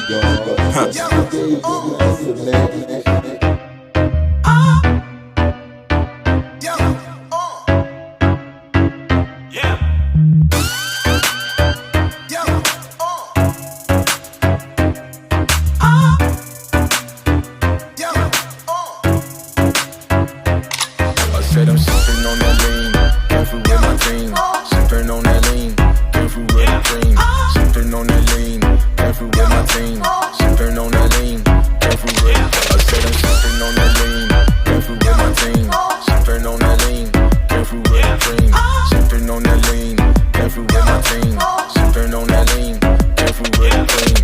Said I'm sipping on that lean, careful with my team. Sipping on that lean, careful with the cream. Sipping on that lean, careful with my team. Sipping on that lean, careful with. I said I'm sipping on that lean, careful with my team. Sipping on that lean, careful with the cream. Sipping on that lean, careful with my team. Sipping on that lean, careful with the cream.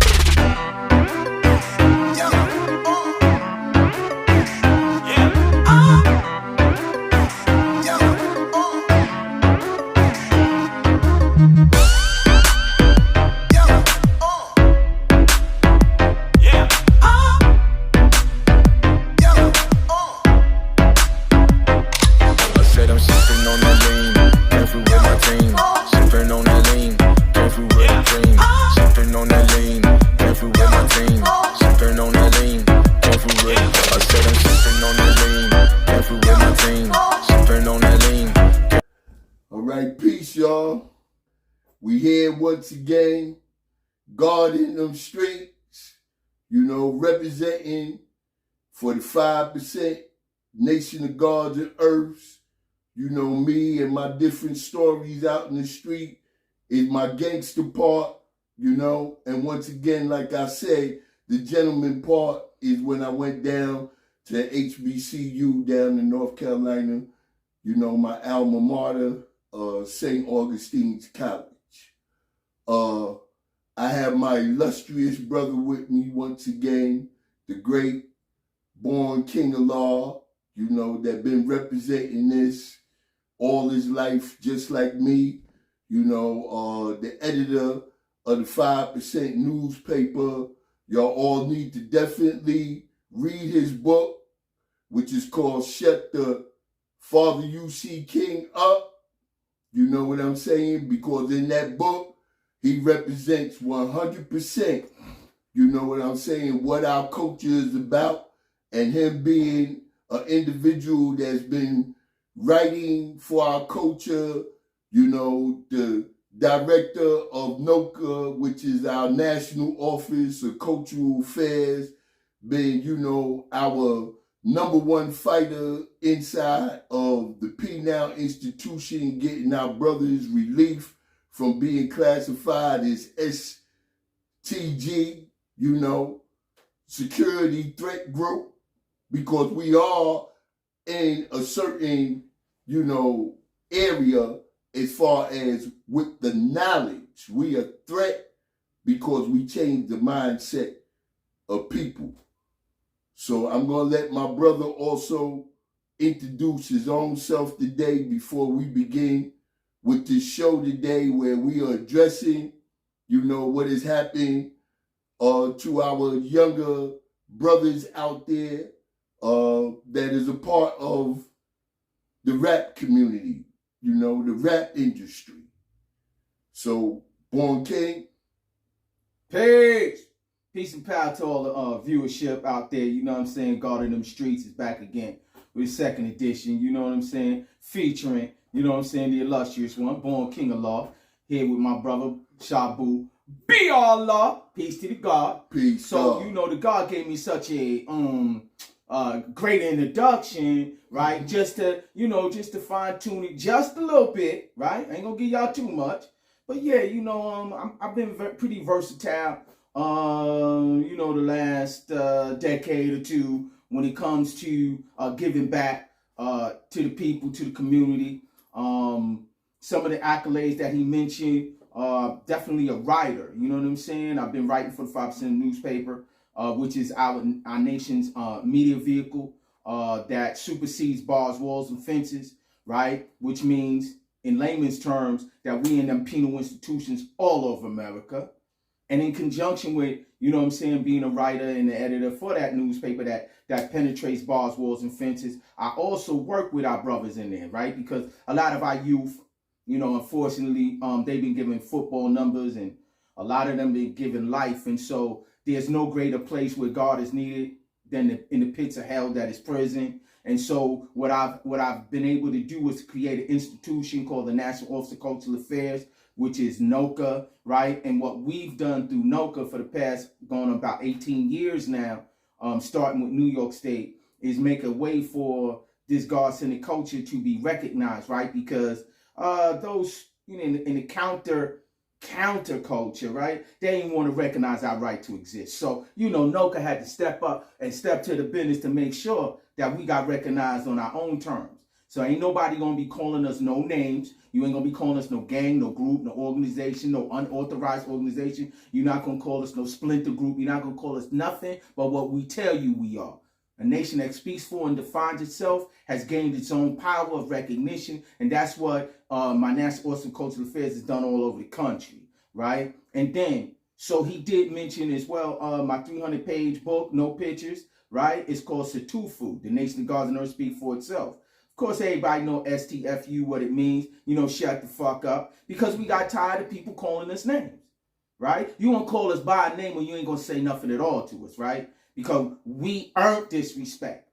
We here once again, guarding them streets, representing for the 5% nation of gods and earths. Me and my different stories out in the street is my gangster part, and once again, like I said, the gentleman part is when I went down to HBCU down in North Carolina, my alma mater, St. Augustine's College. I have my illustrious brother with me once again, the great born king of law, that been representing this all his life, just like me, the editor of the 5% newspaper. Y'all all need to definitely read his book, which is called Shut the Father UC King Up. You know what I'm saying? Because in that book, he represents 100%, what our culture is about, and him being an individual that's been writing for our culture, the director of Noge, which is our National Office of Cultural Affairs, being, our number one fighter inside of the P-Now institution, getting our brothers relief from being classified as STG, security threat group, because we are in a certain, area as far as with the knowledge. We are threat because we change the mindset of people. So I'm going to let my brother also introduce his own self today before we begin with this show today, where we are addressing, what is happening to our younger brothers out there that is a part of the rap community, the rap industry. So, Born King. Peace. Peace and power to all the viewership out there, Guarding Them Streets is back again with the second edition, featuring, the illustrious one, Born King of Law, here with my brother, Shabu, be all law, peace to the God. Peace. So, the God gave me such a great introduction, right? Just to fine tune it just a little bit, right? I ain't gonna give y'all too much. But yeah, I've been pretty versatile, the last decade or two when it comes to giving back to the people, to the community. Some of the accolades that he mentioned, definitely a writer, I've been writing for the 5% newspaper, which is our nation's media vehicle that supersedes bars, walls, and fences, right? Which means, in layman's terms, that we in them penal institutions all over America. And in conjunction with, being a writer and the editor for that newspaper that penetrates bars, walls, and fences, I also work with our brothers in there, right? Because a lot of our youth, unfortunately, they've been given football numbers and A lot of them been given life, and so there's no greater place where God is needed than in the pits of hell that is prison. And so what I've been able to do is create an institution called the National Office of Cultural Affairs, which is NOCA, right? And what we've done through NOCA for the past going on about 18 years now, starting with New York State, is make a way for this God-centered culture to be recognized, right? Because those in the counter culture, right? They didn't want to recognize our right to exist. So, NOCA had to step up and step to the business to make sure that we got recognized on our own terms. So ain't nobody going to be calling us no names. You ain't going to be calling us no gang, no group, no organization, no unauthorized organization. You're not going to call us no splinter group. You're not going to call us nothing but what we tell you we are. A nation that speaks for and defines itself has gained its own power of recognition, and that's what my National Office of Cultural Affairs has done all over the country, right? And then, so he did mention as well my 300-page book, No Pictures, right? It's called Satufu, The Nation of Gods and Earth Speak for Itself. Of course, everybody know STFU, what it means, shut the fuck up, because we got tired of people calling us names, right? You won't call us by a name when you ain't gonna say nothing at all to us, right? Because we earned this respect.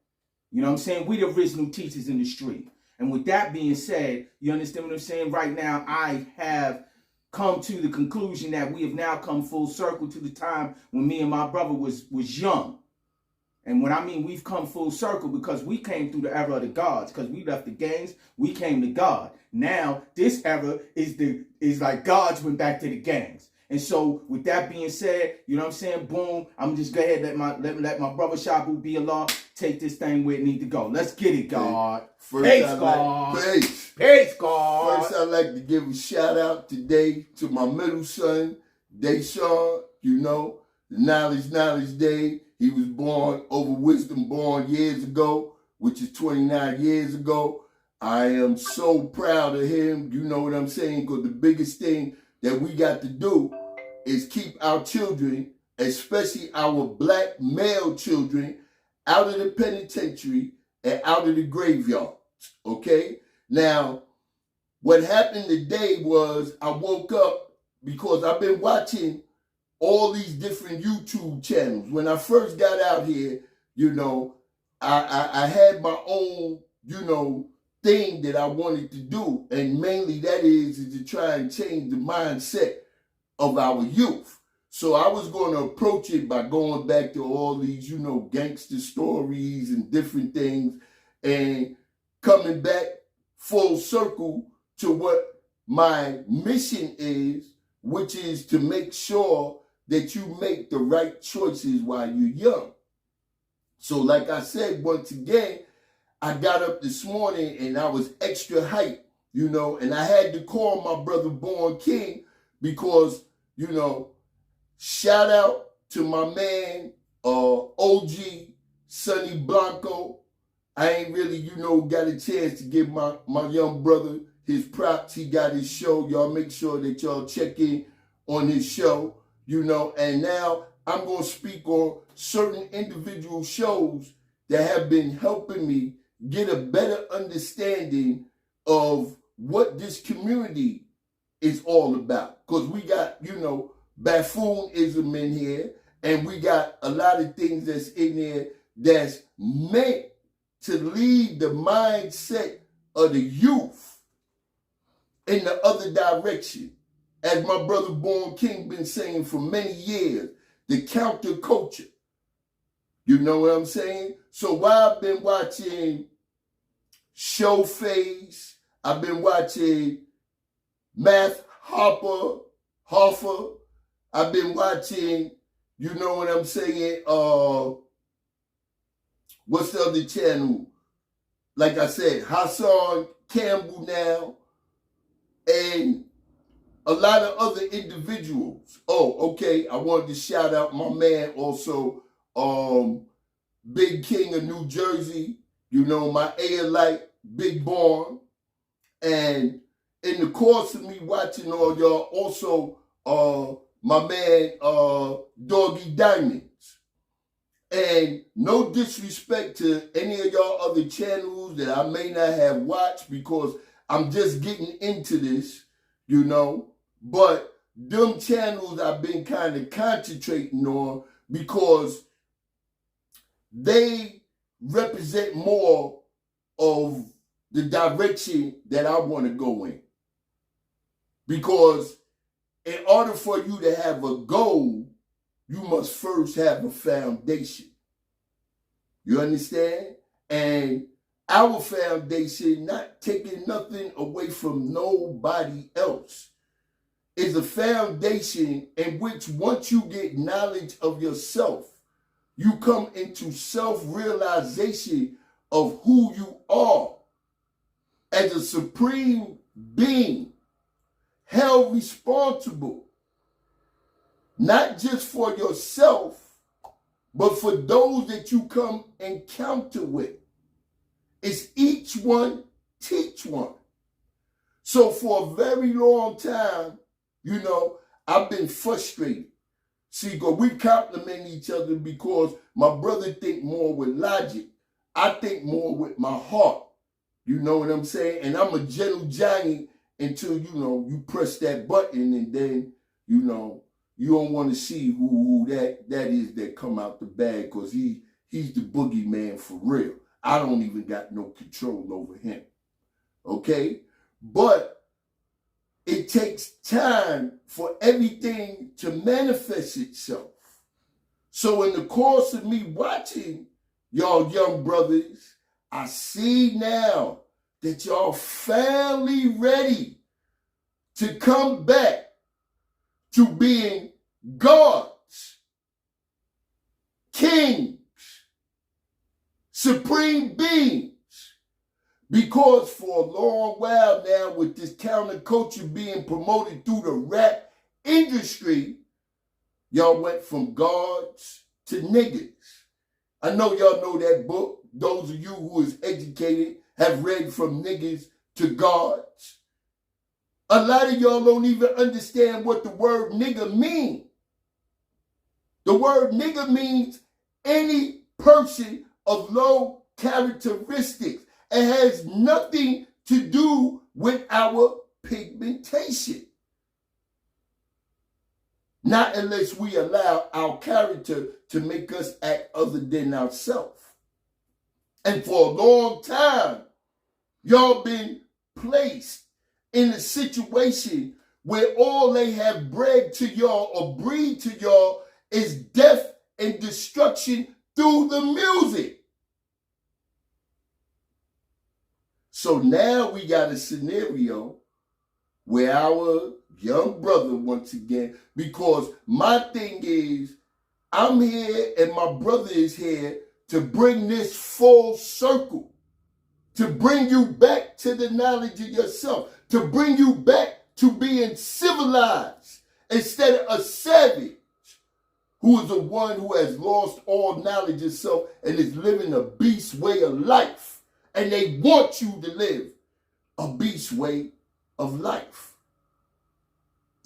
You know what I'm saying? We the original teachers in the street. And with that being said, you understand what I'm saying? Right now, I have come to the conclusion that we have now come full circle to the time when me and my brother was young. And when I mean we've come full circle, because we came through the era of the gods, because we left the gangs, we came to God. Now, this era is like gods went back to the gangs. And so, with that being said, you know what I'm saying? Boom, I'm just go ahead and let my brother Shabu be Allah take this thing where it need to go. Let's get it, God. Peace, God. Peace, God. First, I'd like to give a shout out today to my middle son, Deshaun. The Knowledge Day. He was born over wisdom, born years ago, which is 29 years ago. I am so proud of him. You know what I'm saying? Because the biggest thing that we got to do is keep our children, especially our black male children, out of the penitentiary and out of the graveyards, okay? Now, what happened today was I woke up because I've been watching all these different YouTube channels. When I first got out here, I had my own, thing that I wanted to do, and mainly that is to try and change the mindset of our youth. So I was going to approach it by going back to all these, gangster stories and different things, and coming back full circle to what my mission is, which is to make sure that you make the right choices while you're young. So like I said, once again, I got up this morning and I was extra hyped, and I had to call my brother Born King because, shout out to my man, OG, Sonny Blanco. I ain't really, got a chance to give my young brother his props. He got his show. Y'all make sure that y'all check in on his show, and now I'm going to speak on certain individual shows that have been helping me get a better understanding of what this community is all about. Because we got, baffoonism in here, and we got a lot of things that's in there that's meant to lead the mindset of the youth in the other direction. As my brother Born King been saying for many years, the counterculture. You know what I'm saying? So while I've been watching Showface, I've been watching Hoffa, I've been watching, you know what I'm saying, what's the other channel? Like I said, Hasan Campbell now, and a lot of other individuals. Oh, okay, I wanted to shout out my man also, Big King of New Jersey, my Aelite, Big Born. And in the course of me watching all y'all, also my man, Doggie Diamonds. And no disrespect to any of y'all other channels that I may not have watched because I'm just getting into this, but them channels I've been kind of concentrating on because they represent more of the direction that I want to go in. Because in order for you to have a goal, you must first have a foundation. You understand? And our foundation, not taking nothing away from nobody else, is a foundation in which once you get knowledge of yourself, you come into self-realization of who you are as a supreme being, held responsible, not just for yourself, but for those that you come encounter with. It's each one teach one. So for a very long time, you know, I've been frustrated. See, because we compliment each other because my brother think more with logic. I think more with my heart. You know what I'm saying? And I'm a gentle giant until, you know, you press that button and then, you know, you don't want to see who that is that come out the bag because he's the boogeyman for real. I don't even got no control over him. Okay? But it takes time for everything to manifest itself. So in the course of me watching y'all young brothers, I see now that y'all finally ready to come back to being gods, kings, supreme beings. Because for a long while now, with this counterculture being promoted through the rap industry, y'all went from gods to niggas. I know y'all know that book. Those of you who is educated have read From Niggas to Gods. A lot of y'all don't even understand what the word nigga means. The word nigga means any person of low characteristics. It has nothing to do with our pigmentation. Not unless we allow our character to make us act other than ourselves. And for a long time, y'all been placed in a situation where all they have bred to y'all or breed to y'all is death and destruction through the music. So now we got a scenario where our young brother, once again, because my thing is, I'm here and my brother is here to bring this full circle, to bring you back to the knowledge of yourself, to bring you back to being civilized instead of a savage who is the one who has lost all knowledge of self and is living a beast way of life. And they want you to live a beast way of life.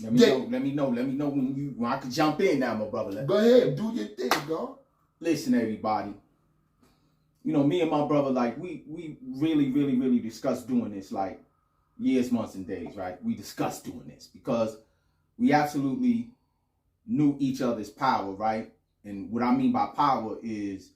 Let me know when I can jump in now, my brother. Go ahead, do your thing, God. Listen, everybody. You know, me and my brother, like, we really discussed doing this, like, years, months, and days, right? We discussed doing this because we absolutely knew each other's power, right? And what I mean by power is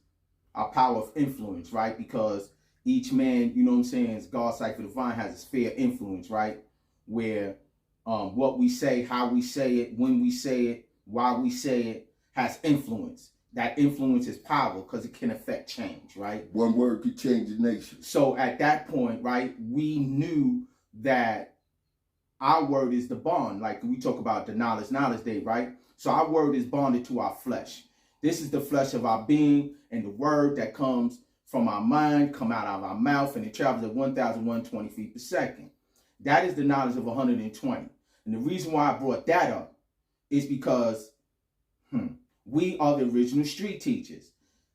our power of influence, right? Because each man, you know what I'm saying, is God Cypher Divine has a sphere of influence, right? Where what we say, how we say it, when we say it, why we say it, has influence. That influence is power because it can affect change, right? One word could change the nation. So at that point, right, we knew that our word is the bond. Like we talk about the knowledge day, right? So our word is bonded to our flesh. This is the flesh of our being, and the word that comes from our mind come out of our mouth, and it travels at 1,120 feet per second. That is the knowledge of 120. And the reason why I brought that up is because we are the original street teachers.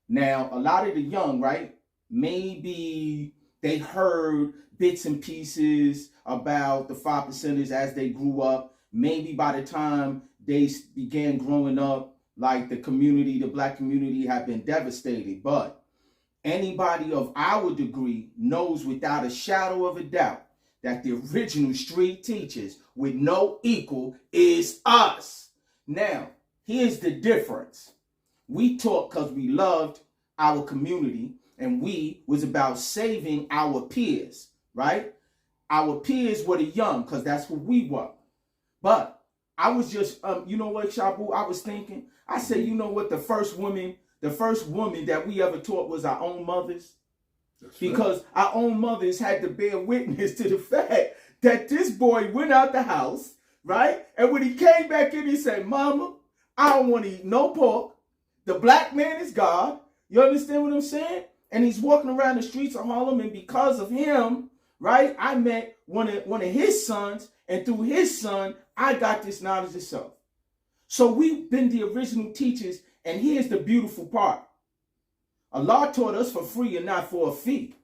Now, a lot of the young, right, maybe they heard bits and pieces about the 5%ers as they grew up. Maybe by the time they began growing up, like the community, the black community had been devastated. But anybody of our degree knows without a shadow of a doubt that the original street teachers with no equal is us. Now, here's the difference. We taught because we loved our community, and we was about saving our peers, right? Our peers were the young, because that's what we were. But I was just, you know what, Shabu, I was thinking? I said, you know what, the first woman that we ever taught was our own mothers. That's because right. Our own mothers had to bear witness to the fact that this boy went out the house, right? And when he came back in, he said, Mama, I don't want to eat no pork. The black man is God. You understand what I'm saying? And he's walking around the streets of Harlem, and because of him, right, I met one of his sons, and through his son, I got this knowledge of self. So we've been the original teachers, and here's the beautiful part. Allah taught us for free and not for a fee.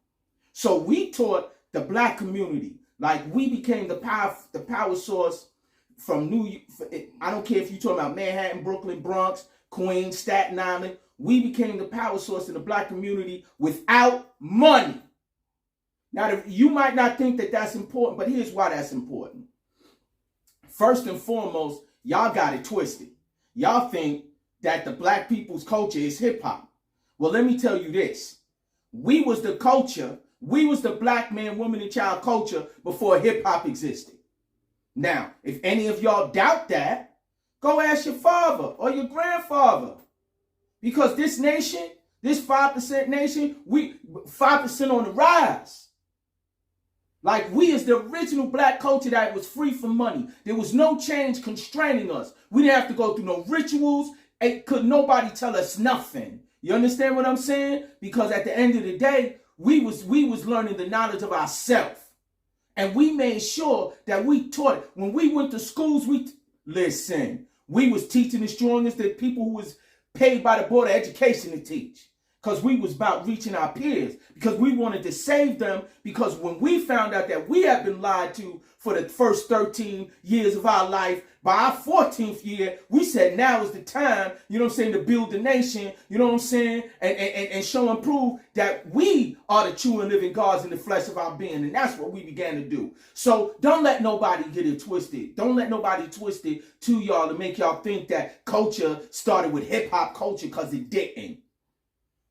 So we taught the black community, like we became the power source from I don't care if you're talking about Manhattan, Brooklyn, Bronx, Queens, Staten Island. We became the power source in the black community without money. Now, you might not think that that's important, but here's why that's important. First and foremost, y'all got it twisted. Y'all think that the black people's culture is hip hop. Well, let me tell you this. We was the culture. We was the black man, woman, and child culture before hip hop existed. Now, if any of y'all doubt that, go ask your father or your grandfather. Because this nation, this 5% nation, we 5% on the rise. Like, we is the original black culture that was free from money. There was no change constraining us. We didn't have to go through no rituals. Could nobody tell us nothing. You understand what I'm saying? Because at the end of the day, we was learning the knowledge of ourselves. And we made sure that we taught it. When we went to schools, we was teaching the strongest, the people who was paid by the Board of Education to teach. Because we was about reaching our peers. Because we wanted to save them. Because when we found out that we had been lied to for the first 13 years of our life, by our 14th year, we said now is the time, you know what I'm saying, to build the nation, you know what I'm saying, and show and prove that we are the true and living gods in the flesh of our being. And that's what we began to do. So don't let nobody get it twisted. Don't let nobody twist it to y'all to make y'all think that culture started with hip-hop culture, because it didn't.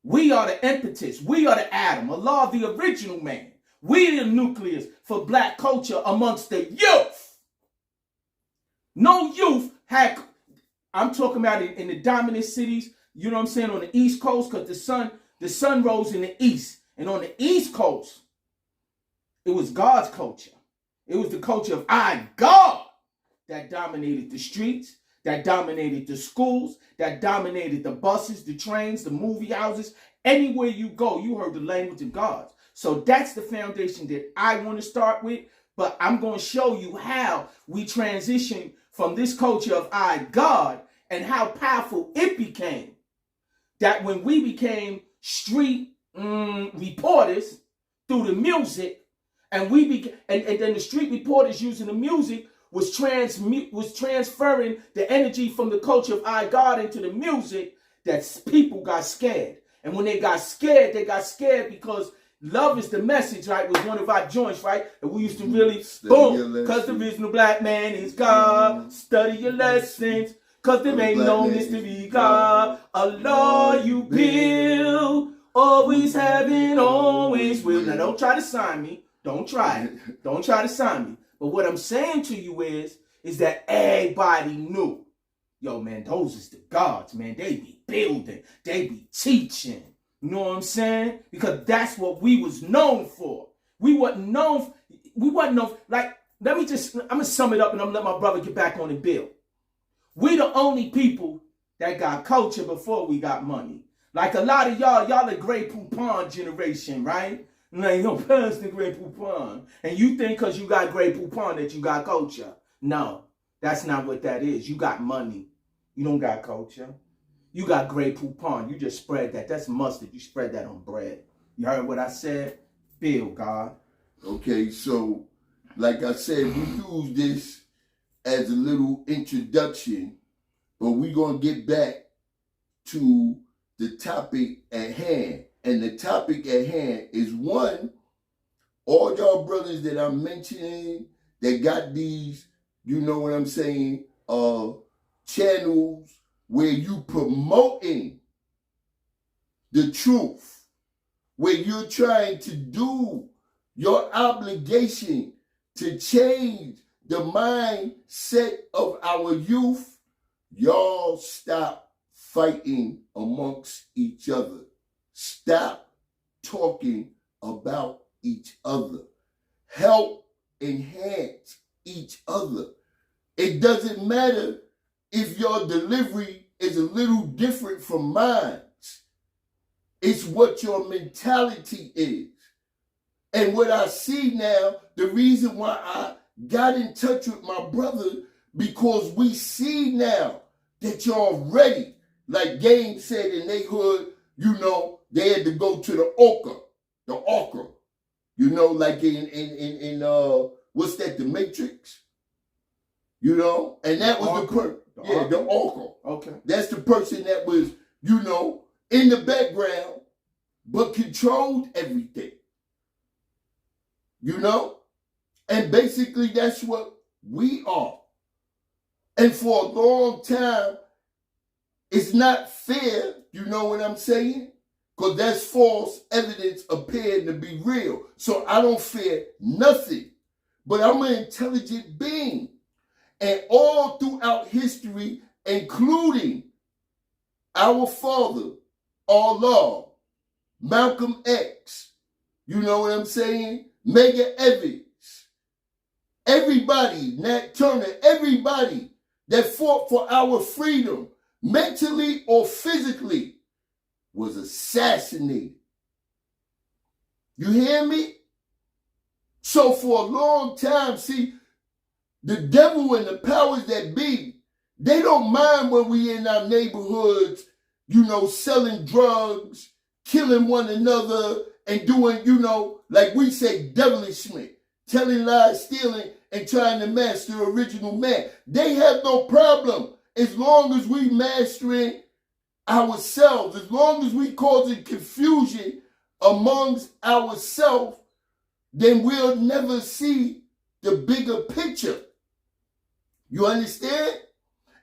We are the impetus. We are the atom. Allah, the original man. We are the nucleus for black culture amongst the youth. No youth had, I'm talking about in the dominant cities, you know what I'm saying, on the East Coast, because the sun rose in the East. And on the East Coast, it was God's culture. It was the culture of God that dominated the streets, that dominated the schools, that dominated the buses, the trains, the movie houses. Anywhere you go, you heard the language of God. So that's the foundation that I want to start with. But I'm going to show you how we transition from this culture of God and how powerful it became. That when we became street reporters through the music, and then the street reporters using the music was transferring the energy from the culture of God into the music, that people got scared. And when they got scared because love is the message, right? Was one of our joints, right? And we used to really, boom, because the original black man is God. Study your lessons, because there ain't no mystery God. Allah you build, always having, always will. Now don't try to sign me. Don't try it. Don't try to sign me. But what I'm saying to you is that everybody knew. Yo, man, those is the gods, man. They be building. They be teaching. You know what I'm saying? Because that's what we was known for. We wasn't known, like, I'm going to sum it up and I'm going to let my brother get back on the bill. We the only people that got culture before we got money. Like a lot of y'all the Grey Poupon generation, right? Like, your parents the Grey Poupon. And you think because you got Grey Poupon that you got culture. No, that's not what that is. You got money. You don't got culture. You got Grey Poupon. You just spread that. That's mustard. You spread that on bread. You heard what I said? Bill, God. Okay, so like I said, we use this as a little introduction, but we're going to get back to the topic at hand. And the topic at hand is one, all y'all brothers that I'm mentioning that got these, you know what I'm saying, channels where you promoting the truth, where you're trying to do your obligation to change the mindset of our youth, y'all stop fighting amongst each other. Stop talking about each other. Help enhance each other. It doesn't matter if your delivery is a little different from mine. It's what your mentality is. And what I see now, the reason why I got in touch with my brother, because we see now that y'all ready. Like Game said in they hood, you know, they had to go to the Orca. You know, like in what's that, the Matrix? You know? And that was the Orca. Okay. That's the person that was, you know, in the background, but controlled everything. You know? And basically that's what we are. And for a long time, it's not fair, you know what I'm saying? Because that's false evidence appearing to be real. So I don't fear nothing. But I'm an intelligent being. And all throughout history, including our father, Allah, Malcolm X, you know what I'm saying? Medgar Evers, everybody, Nat Turner, everybody that fought for our freedom, mentally or physically, was assassinated. You hear me? So for a long time, see, the devil and the powers that be, they don't mind when we in our neighborhoods, you know, selling drugs, killing one another, and doing, you know, like we say, devilishment, telling lies, stealing, and trying to master the original man. They have no problem as long as we mastering ourselves, as long as we causing confusion amongst ourselves, then we'll never see the bigger picture. You understand?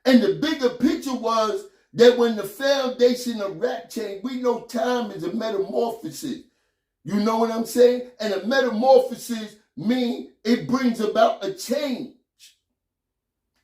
And the bigger picture was that when the foundation of rap changed, we know time is a metamorphosis. You know what I'm saying? And a metamorphosis means it brings about a change.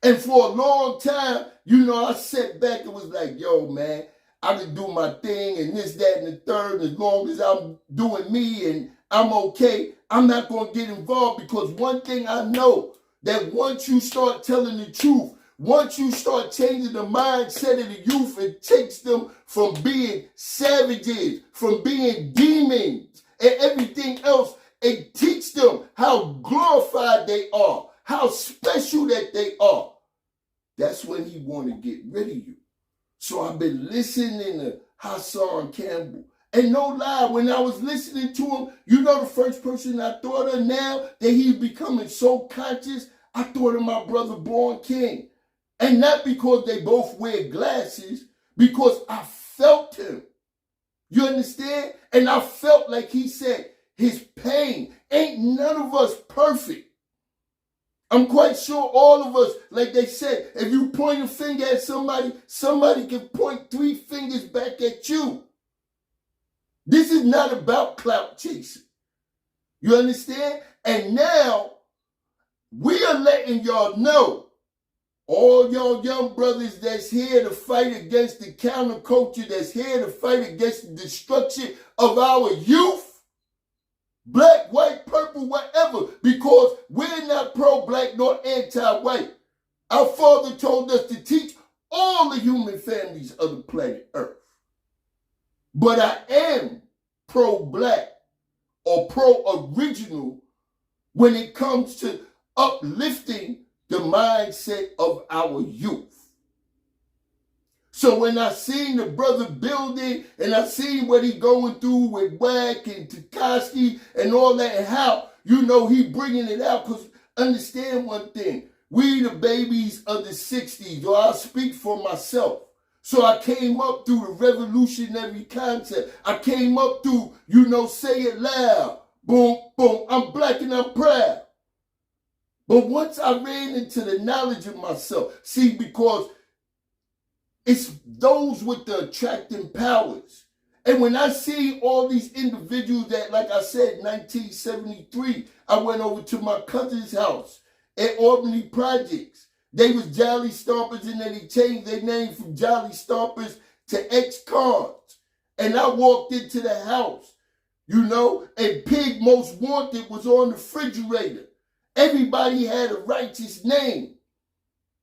And for a long time, you know, I sat back and was like, yo, man, I can do my thing and this, that, and the third. As long as I'm doing me and I'm okay, I'm not going to get involved, because one thing I know, that once you start telling the truth, once you start changing the mindset of the youth, it takes them from being savages, from being demons, and everything else, and teach them how glorified they are, how special that they are. That's when he want to get rid of you. So I've been listening to Hasan Campbell. And no lie, when I was listening to him, you know the first person I thought of now that he's becoming so conscious, I thought of my brother Born King. And not because they both wear glasses, because I felt him. You understand? And I felt like he said, his pain. Ain't none of us perfect. I'm quite sure all of us, like they said, if you point a finger at somebody, somebody can point 3 fingers back at you. This is not about clout chasing. You understand? And now, we are letting y'all know, all y'all young brothers that's here to fight against the counterculture, that's here to fight against the destruction of our youth, black, white, purple, whatever, because we're not pro-black nor anti-white. Our father told us to teach all the human families of the planet Earth. But I am pro-black or pro-original when it comes to uplifting the mindset of our youth. So when I seen the brother building and I seen what he going through with Wack and Takashi and all that, and how, you know, he bringing it out, because understand one thing, we the babies of the 60s, or I'll speak for myself. So I came up through the revolutionary concept. I came up through, you know, Say It Loud, boom, boom. I'm black and I'm proud. But once I ran into the knowledge of myself, see, because it's those with the attracting powers. And when I see all these individuals that, like I said, 1973, I went over to my cousin's house at Albany Projects. They was Jolly Stompers, and then they changed their name from Jolly Stompers to X-Cards. And I walked into the house, you know, and Pig Most Wanted was on the refrigerator. Everybody had a righteous name.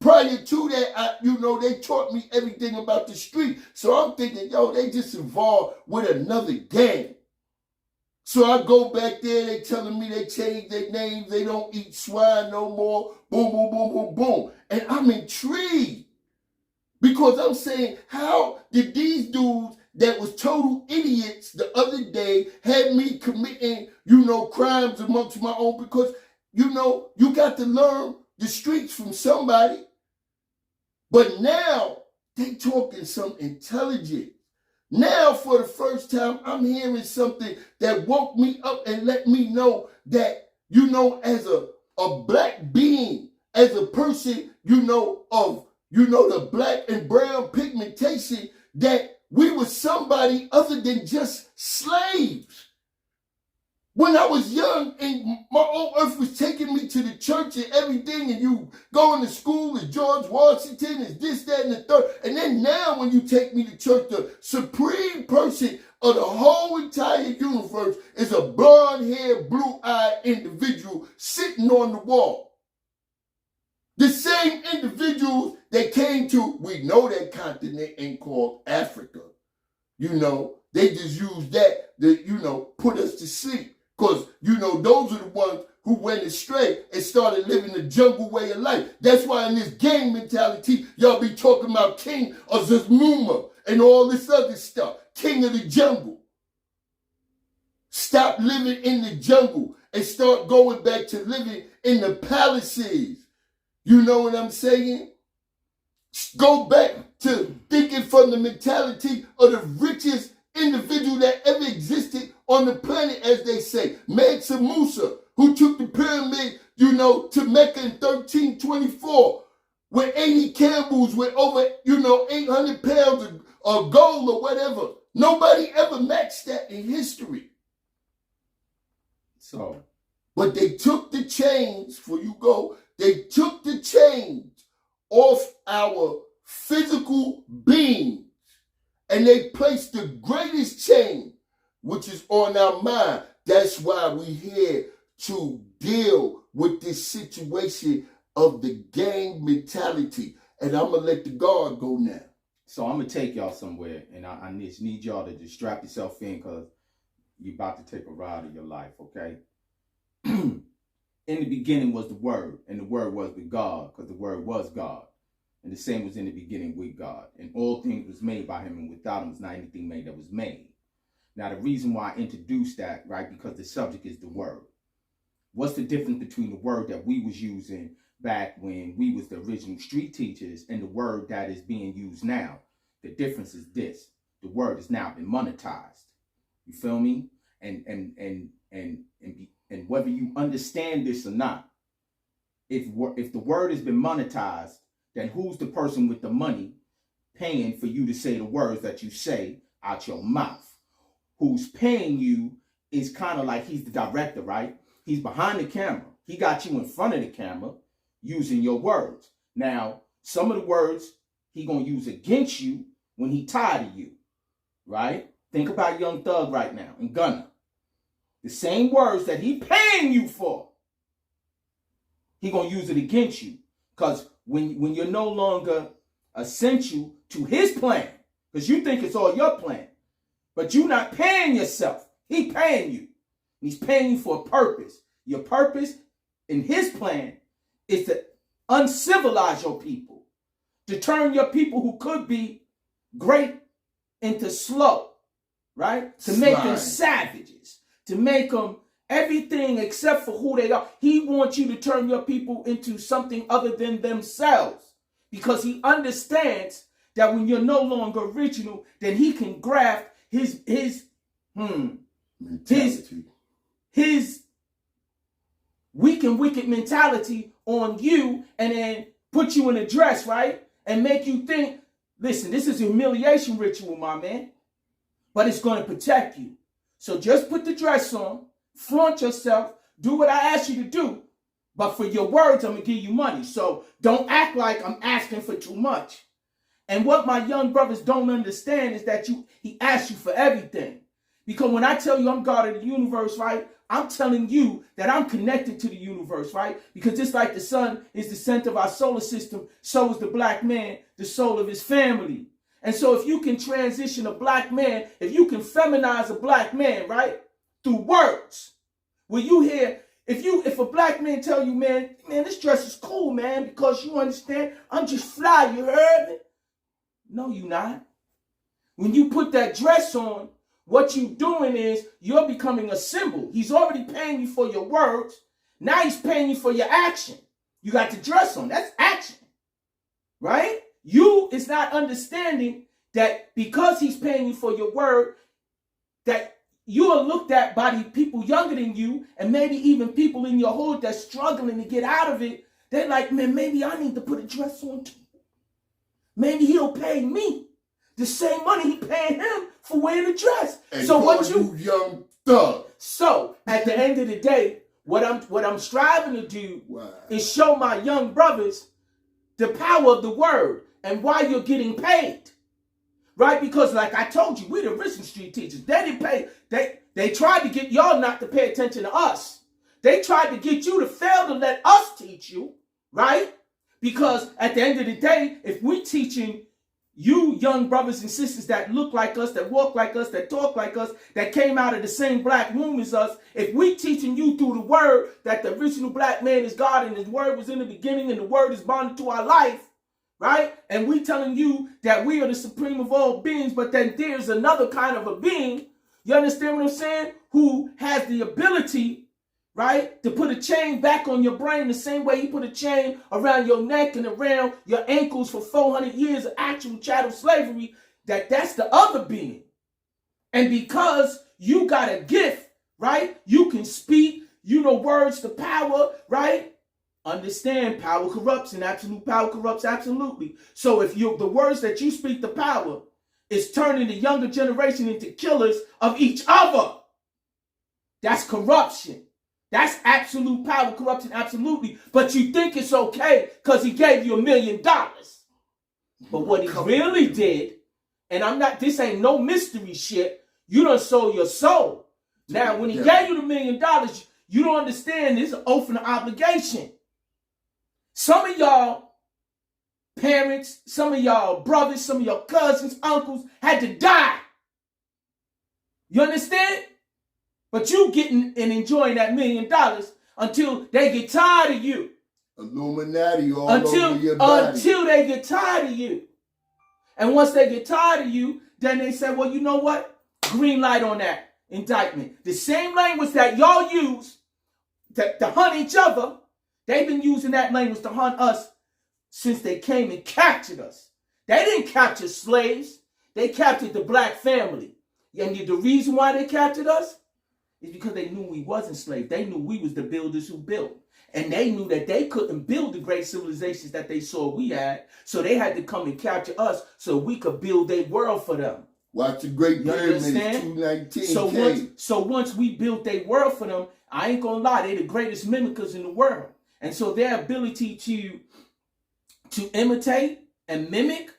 Prior to that, they taught me everything about the street. So I'm thinking, yo, they just involved with another gang. So I go back there, they telling me they changed their names, they don't eat swine no more, boom, boom, boom, boom, boom. And I'm intrigued. Because I'm saying, how did these dudes that was total idiots the other day had me committing, crimes amongst my own? Because, you got to learn the streets from somebody. But now, they talking some intelligence. Now, for the first time, I'm hearing something that woke me up and let me know that, as a black being, as a person, of, the black and brown pigmentation, that we were somebody other than just slaves. When I was young and my own earth was taking me to the church and everything, and you going to school as George Washington, as this, that, and the third. And then now when you take me to church, the supreme person of the whole entire universe is a blonde-haired, blue-eyed individual sitting on the wall. The same individuals that came to, we know that continent ain't called Africa. They just use that to, put us to sleep. Because, those are the ones who went astray and started living the jungle way of life. That's why in this gang mentality, y'all be talking about King of Zazmuma and all this other stuff. King of the jungle. Stop living in the jungle and start going back to living in the palaces. You know what I'm saying? Go back to thinking from the mentality of the richest individual that ever existed on the planet, as they say. Mansa Musa, who took the pyramid, to Mecca in 1324, with 80 camels with over, 800 pounds of gold or whatever. Nobody ever matched that in history. So, but they took the chains, they took the chains off our physical beings, and they placed the greatest chain, which is on our mind. That's why we're here to deal with this situation of the gang mentality. And I'm going to let the guard go now. So I'm going to take y'all somewhere, and I just need y'all to just strap yourself in, because you're about to take a ride of your life, okay? In the beginning was the Word, and the Word was with God, because the Word was God. And the same was in the beginning with God. And all things was made by him, and without him was not anything made that was made. Now, the reason why I introduced that, right, because the subject is the Word. What's the difference between the Word that we was using back when we was the original street teachers and the Word that is being used now? The difference is this. The Word has now been monetized. You feel me? And whether you understand this or not, if the Word has been monetized, then who's the person with the money paying for you to say the words that you say out your mouth? Who's paying you is kind of like he's the director, right? He's behind the camera. He got you in front of the camera using your words. Now, some of the words he going to use against you when he tired of you, right? Think about Young Thug right now and Gunna. The same words that he paying you for, he going to use it against you. Because when you're no longer essential to his plan, because you think it's all your plan, but you're not paying yourself. He paying you. He's paying you for a purpose. Your purpose in his plan is to uncivilize your people, to turn your people who could be great into slow, right? To make them savages, to make them everything except for who they are. He wants you to turn your people into something other than themselves, because he understands that when you're no longer original, then he can graft his mentality. his weak and wicked mentality on you and then put you in a dress, right? And make you think, listen, this is a humiliation ritual, my man, but it's going to protect you. So just put the dress on, flaunt yourself, do what I asked you to do, but for your words, I'm going to give you money. So don't act like I'm asking for too much. And what my young brothers don't understand is that he asks you for everything. Because when I tell you I'm God of the universe, right, I'm telling you that I'm connected to the universe, right? Because just like the sun is the center of our solar system, so is the black man the soul of his family. And so if you can transition a black man, if you can feminize a black man, right, through words, where you hear, if a black man tell you, man, this dress is cool, man, because you understand, I'm just fly, you heard me? No, you not. When you put that dress on, what you doing is you're becoming a symbol. He's already paying you for your words. Now he's paying you for your action. You got the dress on. That's action. Right? You is not understanding that because he's paying you for your word, that you are looked at by the people younger than you and maybe even people in your hood that's struggling to get out of it. They're like, man, maybe I need to put a dress on too. Maybe he'll pay me the same money he paying him for wearing a dress. And so what you young thug. So at the end of the day, what I'm striving to do is show my young brothers the power of the word and why you're getting paid. Right? Because like I told you, we the Richmond Street teachers. They didn't pay. They tried to get y'all not to pay attention to us. They tried to get you to fail to let us teach you. Right? Because at the end of the day, if we're teaching you young brothers and sisters that look like us, that walk like us, that talk like us, that came out of the same black womb as us, if we teaching you through the word that the original black man is God and his word was in the beginning and the word is bonded to our life, right? And we telling you that we are the supreme of all beings, but then there's another kind of a being, you understand what I'm saying, who has the ability, right, to put a chain back on your brain the same way he put a chain around your neck and around your ankles for 400 years of actual chattel slavery, that's the other being. And because you got a gift, right, you can speak, you know words to power, right? Understand power corrupts and absolute power corrupts absolutely. So if the words that you speak to power is turning the younger generation into killers of each other, that's corruption. That's absolute power, corruption, absolutely. But you think it's okay because he gave you $1 million. But what he really did, and this ain't no mystery shit, you done sold your soul. Now, when he gave you the $1 million, you don't understand this is an oath and an obligation. Some of y'all parents, some of y'all brothers, some of your cousins, uncles had to die. You understand? But you getting and enjoying that $1 million until they get tired of you. Illuminati all over your body. Until they get tired of you. And once they get tired of you, then they say, well, you know what? Green light on that indictment. The same language that y'all use to hunt each other, they've been using that language to hunt us since they came and captured us. They didn't capture slaves. They captured the black family. And the reason why they captured us is because they knew we wasn't slaves. They knew we was the builders who built. And they knew that they couldn't build the great civilizations that they saw we had. So they had to come and capture us so we could build a world for them. Watch the Great Pyramids, 219K. So once we built a world for them, I ain't gonna lie, they the greatest mimickers in the world. And so their ability to imitate and mimic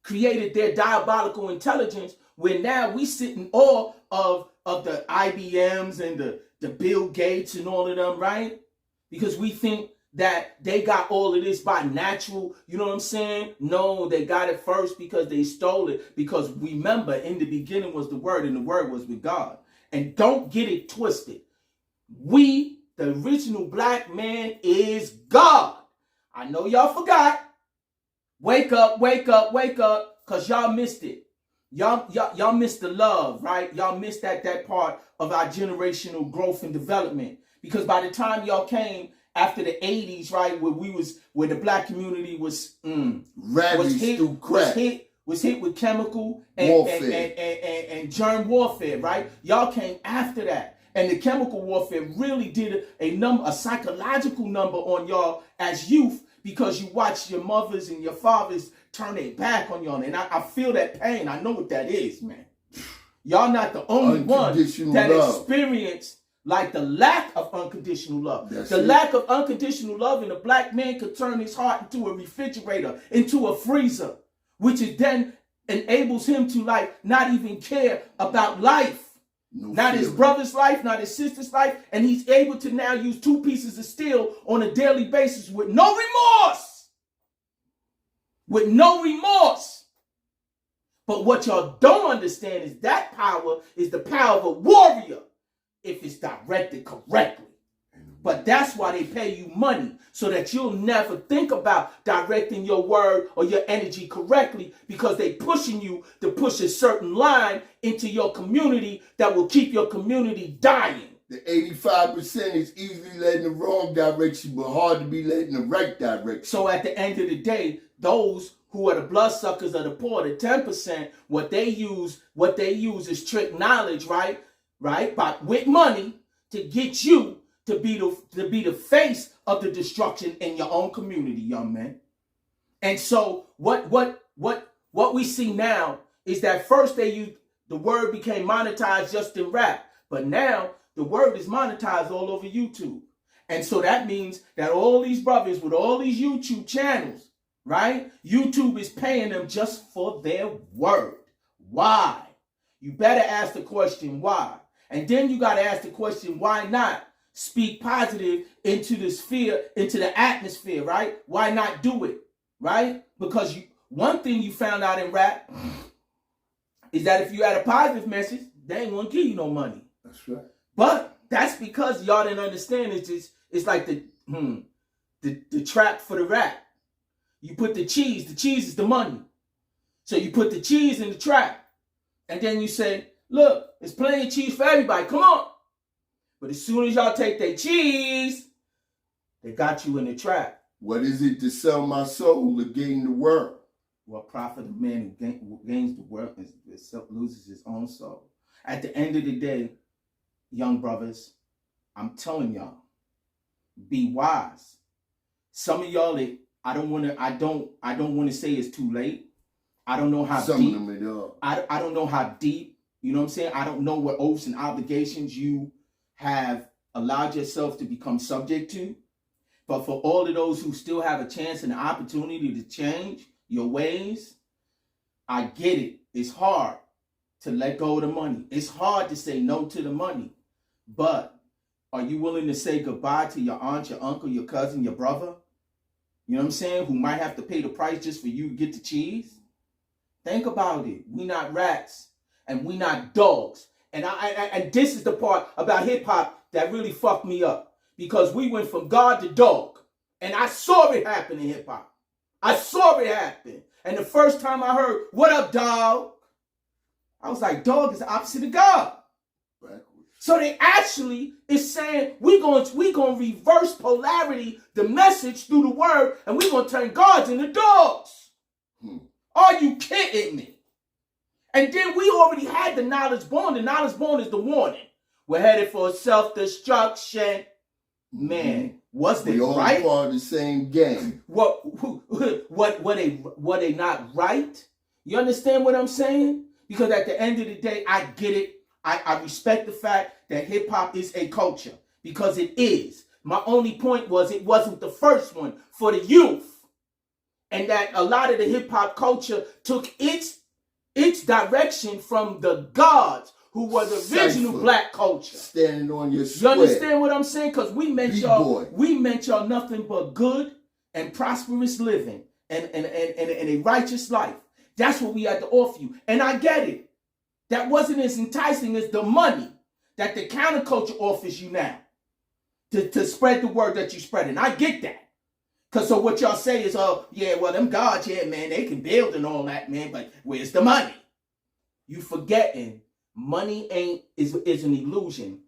created their diabolical intelligence, where now we sit in awe of the IBMs and the Bill Gates and all of them, right? Because we think that they got all of this by natural, you know what I'm saying? No, they got it first because they stole it. Because remember, in the beginning was the word and the word was with God. And don't get it twisted. We, the original black man, is God. I know y'all forgot. Wake up, wake up, wake up, because y'all missed it. Y'all missed the love, right? Y'all missed that part of our generational growth and development. Because by the time y'all came after the 80s, right, where the black community was hit with chemical and germ warfare, right? Y'all came after that. And the chemical warfare really did a psychological number on y'all as youth, because you watched your mothers and your fathers turn their back on y'all. And I feel that pain. I know what that is, man. Y'all not the only one that experienced like the lack of unconditional love. Lack of unconditional love in a black man could turn his heart into a refrigerator, into a freezer, which is then enables him to like not even care about life. Not his brother's life, not his sister's life, and he's able to now use 2 pieces of steel on a daily basis with no remorse. With no remorse. But what y'all don't understand is that power is the power of a warrior if it's directed correctly. But that's why they pay you money, so that you'll never think about directing your word or your energy correctly, because they pushing you to push a certain line into your community that will keep your community dying. The 85% is easily led in the wrong direction, but hard to be led in the right direction. So at the end of the day, those who are the bloodsuckers of the poor, the 10%, what they use is trick knowledge, right? With money to get you to be the face of the destruction in your own community, young man. And so what we see now is that first the word became monetized just in rap, but now the word is monetized all over YouTube. And so that means that all these brothers with all these YouTube channels, right? YouTube is paying them just for their word. Why? You better ask the question why. And then you got to ask the question, why not speak positive into the sphere, into the atmosphere, right? Why not do it, right? Because one thing you found out in rap is that if you had a positive message, they ain't gonna give you no money. That's right. But that's because y'all didn't understand. It's like the trap for the rap. You put the cheese is the money. So you put the cheese in the trap, and then you say, look, there's plenty of cheese for everybody. Come on. But as soon as y'all take their cheese, they got you in the trap. What is it to sell my soul to gain the world? What profit of man who gains the world loses his own soul. At the end of the day, young brothers, I'm telling y'all, be wise. Some of y'all, I don't want to say it's too late. I don't know how Some deep. of them it are. I don't know how deep. You know what I'm saying? I don't know what oaths and obligations you have allowed yourself to become subject to. But for all of those who still have a chance and an opportunity to change your ways, I get it. It's hard to let go of the money. It's hard to say no to the money. But are you willing to say goodbye to your aunt, your uncle, your cousin, your brother? You know what I'm saying? Who might have to pay the price just for you to get the cheese? Think about it. We not rats and we not dogs. And and this is the part about hip hop that really fucked me up, because we went from God to dog, and I saw it happen in hip hop. I saw it happen, and the first time I heard "What up, dog," I was like, "Dog is the opposite of God." Backwards. So they actually is saying we gonna reverse polarity, the message through the word, and we gonna turn gods into dogs. Are you kidding me? And then we already had the knowledge born. The knowledge born is the warning. We're headed for self-destruction. Man, was they right? We all part of the same game. Were they not right? You understand what I'm saying? Because at the end of the day, I get it. I respect the fact that hip-hop is a culture, because it is. My only point was it wasn't the first one for the youth. And that a lot of the hip-hop culture took its direction from the gods who were the original black culture. Standing on your square. You understand what I'm saying? Because we meant y'all nothing but good and prosperous living and a righteous life. That's what we had to offer you. And I get it. That wasn't as enticing as the money that the counterculture offers you now to spread the word that you spread. And I get that. Because so what y'all say is, oh, yeah, well, them gods, yeah, man, they can build and all that, man, but where's the money? You forgetting money is an illusion.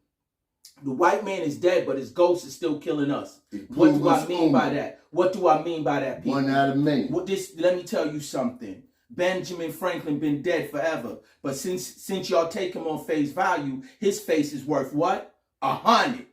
The white man is dead, but his ghost is still killing us. What do I mean by that? What do I mean by that, people? One out of many. Let me tell you something. Benjamin Franklin been dead forever, but since y'all take him on face value, his face is worth what? 100.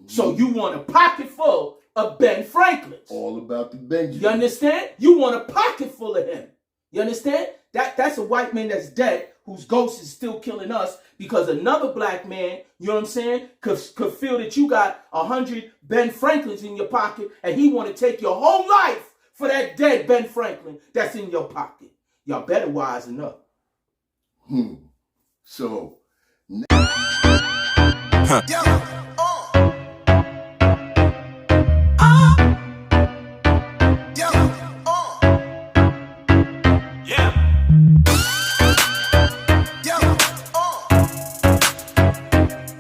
So you want a pocket full of Ben Franklin's. All about the Benjamin. You understand? You want a pocket full of him. You understand? That's a white man that's dead, whose ghost is still killing us because another black man, you know what I'm saying, could feel that you got 100 Ben Franklins in your pocket and he want to take your whole life for that dead Ben Franklin that's in your pocket. Y'all better wisen up. So. Huh.